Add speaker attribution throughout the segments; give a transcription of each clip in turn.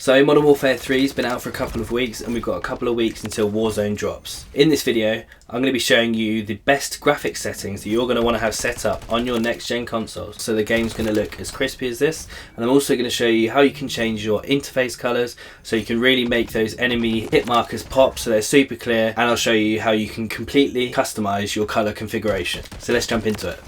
Speaker 1: So Modern Warfare 3 has been out for a couple of weeks and we've got a couple of weeks until Warzone drops. In this video, I'm going to be showing you the best graphics settings that you're going to want to have set up on your next gen consoles. So the game's going to look as crispy as this, and I'm also going to show you how you can change your interface colors so you can really make those enemy hit markers pop so they're super clear, and I'll show you how you can completely customize your color configuration. So let's jump into it.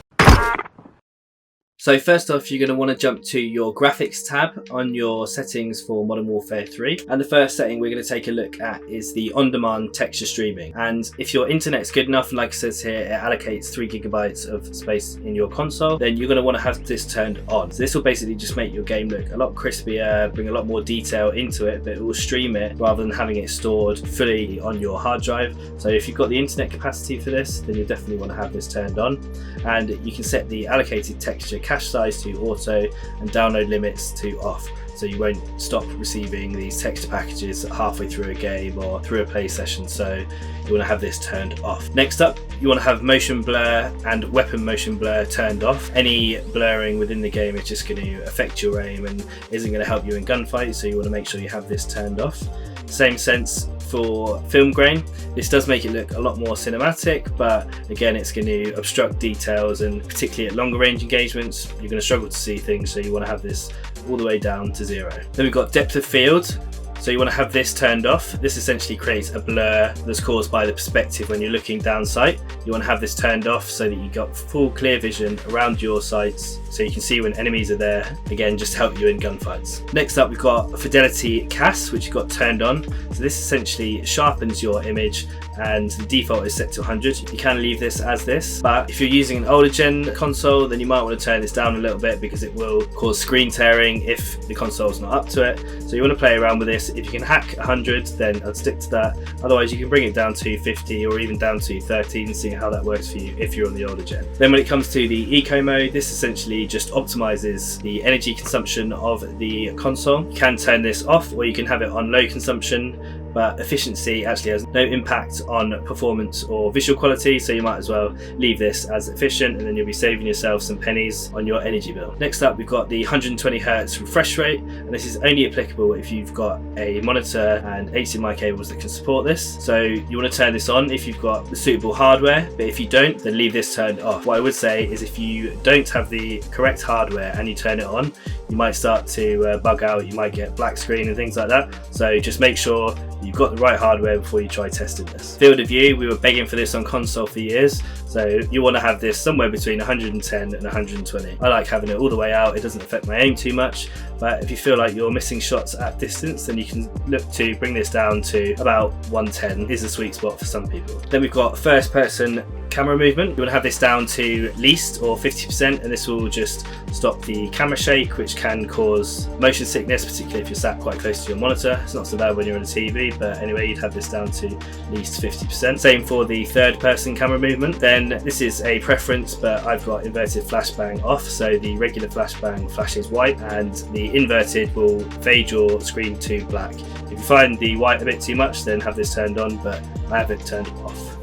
Speaker 1: So first off, you're going to want to jump to your graphics tab on your settings for Modern Warfare 3. And the first setting we're going to take a look at is the on-demand texture streaming. And if your internet's good enough, and like it says here, it allocates 3 GB of space in your console, then you're going to want to have this turned on. So this will basically just make your game look a lot crispier, bring a lot more detail into it, but it will stream it rather than having it stored fully on your hard drive. So if you've got the internet capacity for this, then you definitely want to have this turned on. And you can set the allocated texture cache size to auto and download limits to off, so you won't stop receiving these texture packages halfway through a game or through a play session, so you want to have this turned off. Next up, you want to have motion blur and weapon motion blur turned off. Any blurring within the game is just going to affect your aim and isn't going to help you in gunfights, so you want to make sure you have this turned off. Same sense for film grain. This does make it look a lot more cinematic, but again, it's going to obstruct details, and particularly at longer range engagements, you're going to struggle to see things, so you want to have this all the way down to 0. Then we've got depth of field. So you want to have this turned off. This essentially creates a blur that's caused by the perspective when you're looking down sight. You want to have this turned off so that you've got full clear vision around your sights, so you can see when enemies are there. Again, just help you in gunfights. Next up, we've got fidelity CAS, which you've got turned on. So this essentially sharpens your image, and the default is set to 100. You can leave this as this, but if you're using an older gen console, then you might want to turn this down a little bit because it will cause screen tearing if the console's not up to it. So you want to play around with this. If you can hack 100, then I'd stick to that. Otherwise, you can bring it down to 50 or even down to 30 and see how that works for you if you're on the older gen. Then when it comes to the eco mode, this essentially just optimizes the energy consumption of the console. You can turn this off, or you can have it on low consumption, but efficiency actually has no impact on performance or visual quality, so you might as well leave this as efficient, and then you'll be saving yourself some pennies on your energy bill. Next up, we've got the 120Hz refresh rate, and this is only applicable if you've got a monitor and HDMI cables that can support this. So you want to turn this on if you've got the suitable hardware, but if you don't, then leave this turned off. What I would say is if you don't have the correct hardware and you turn it on, you might start to bug out, you might get black screen and things like that. So just make sure you've got the right hardware before you try testing this. Field of view, we were begging for this on console for years, so you want to have this somewhere between 110 and 120. I like having it all the way out. It doesn't affect my aim too much, but if you feel like you're missing shots at distance, then you can look to bring this down to about 110 is the sweet spot for some people. Then we've got first person camera movement. You want to have this down to least or 50%, and this will just stop the camera shake, which can cause motion sickness, particularly if you're sat quite close to your monitor. It's not so bad when you're on a TV, but anyway, you'd have this down to least 50%. Same for the third person camera movement. Then this is a preference, but I've got inverted flashbang off, so the regular flashbang flashes white, and the inverted will fade your screen to black. If you find the white a bit too much, then have this turned on, but I have it turned off.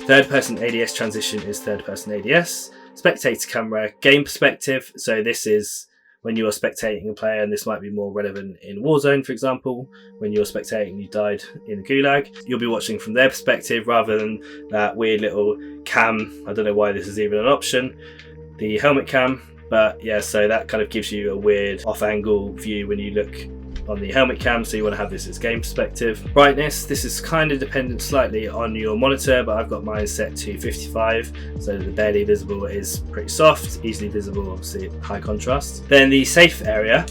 Speaker 1: Third person ADS transition is third person ADS. Spectator camera, game perspective. So this is when you're spectating a player, and this might be more relevant in Warzone, for example. When you're spectating, you died in the gulag, you'll be watching from their perspective rather than that weird little cam. I don't know why this is even an option, the helmet cam, but yeah, so that kind of gives you a weird off-angle view when you look on the helmet cam, so you want to have this as game perspective. Brightness, this is kind of dependent slightly on your monitor, but I've got mine set to 55, so the barely visible is pretty soft, easily visible, obviously high contrast. Then the safe area,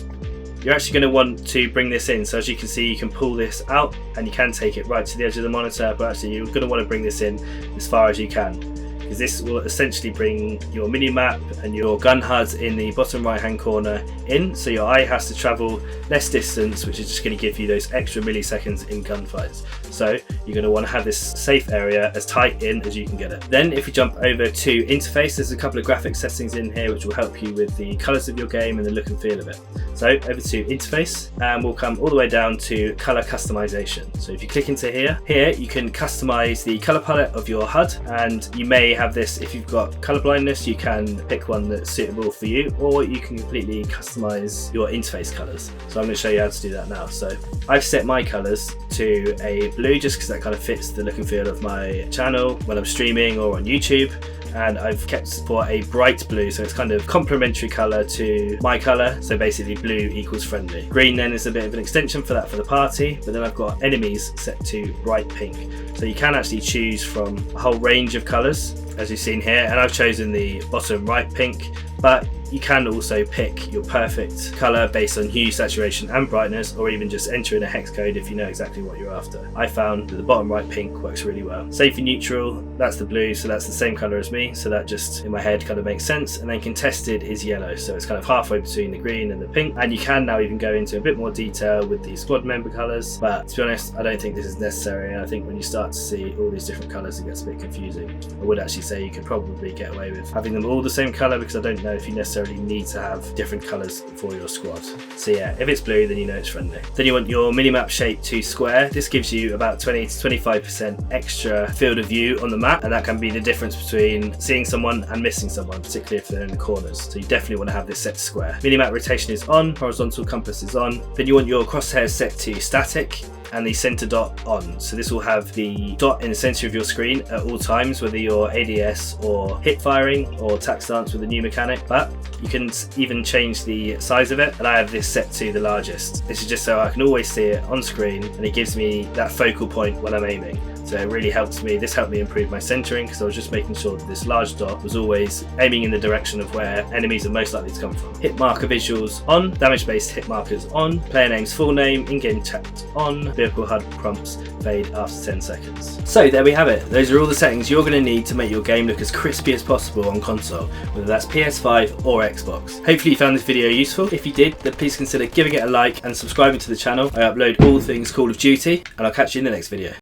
Speaker 1: you're actually going to want to bring this in. So as you can see, you can pull this out and you can take it right to the edge of the monitor, but actually you're going to want to bring this in as far as you can, because this will essentially bring your mini-map and your gun HUD in the bottom right hand corner in, so your eye has to travel less distance, which is just going to give you those extra milliseconds in gunfights. So you're going to want to have this safe area as tight in as you can get it. Then if you jump over to interface, there's a couple of graphic settings in here which will help you with the colours of your game and the look and feel of it. So over to interface, and we'll come all the way down to colour customization. So if you click into here you can customize the colour palette of your HUD, and you may have this if you've got colour blindness. You can pick one that's suitable for you, or you can completely customize your interface colours. So I'm going to show you how to do that now. So I've set my colours to a blue just because that kind of fits the look and feel of my channel when I'm streaming or on YouTube, and I've kept for a bright blue, so it's kind of complementary colour to my colour, so basically blue equals friendly. Green then is a bit of an extension for that for the party, but then I've got enemies set to bright pink. So you can actually choose from a whole range of colours as you've seen here, and I've chosen the bottom right pink, but you can also pick your perfect colour based on hue, saturation and brightness, or even just enter in a hex code if you know exactly what you're after. I found that the bottom right pink works really well. Safe and neutral, that's the blue, so that's the same colour as me, so that just in my head kind of makes sense. And then contested is yellow, so it's kind of halfway between the green and the pink. And you can now even go into a bit more detail with the squad member colours, but to be honest, I don't think this is necessary. I think when you start to see all these different colours, it gets a bit confusing. I would actually say you could probably get away with having them all the same colour, because I don't know if you necessarily need to have different colours for your squad. So yeah, if it's blue, then you know it's friendly. Then you want your minimap shape to square. This gives you about 20 to 25% extra field of view on the map, and that can be the difference between seeing someone and missing someone, particularly if they're in the corners. So you definitely want to have this set to square. Minimap rotation is on, horizontal compass is on. Then you want your crosshairs set to static, and the center dot on. So this will have the dot in the center of your screen at all times, whether you're ADS or hip firing or tac stance with the new mechanic, but you can even change the size of it, and I have this set to the largest. This is just so I can always see it on screen, and it gives me that focal point when I'm aiming. So it really helps me. This helped me improve my centering, because I was just making sure that this large dot was always aiming in the direction of where enemies are most likely to come from. Hit marker visuals on, damage based hit markers on, player name's full name, in-game chat on, vehicle HUD prompts fade after 10 seconds. So there we have it. Those are all the settings you're going to need to make your game look as crispy as possible on console, whether that's PS5 or Xbox. Hopefully you found this video useful. If you did, then please consider giving it a like and subscribing to the channel. I upload all things Call of Duty, and I'll catch you in the next video.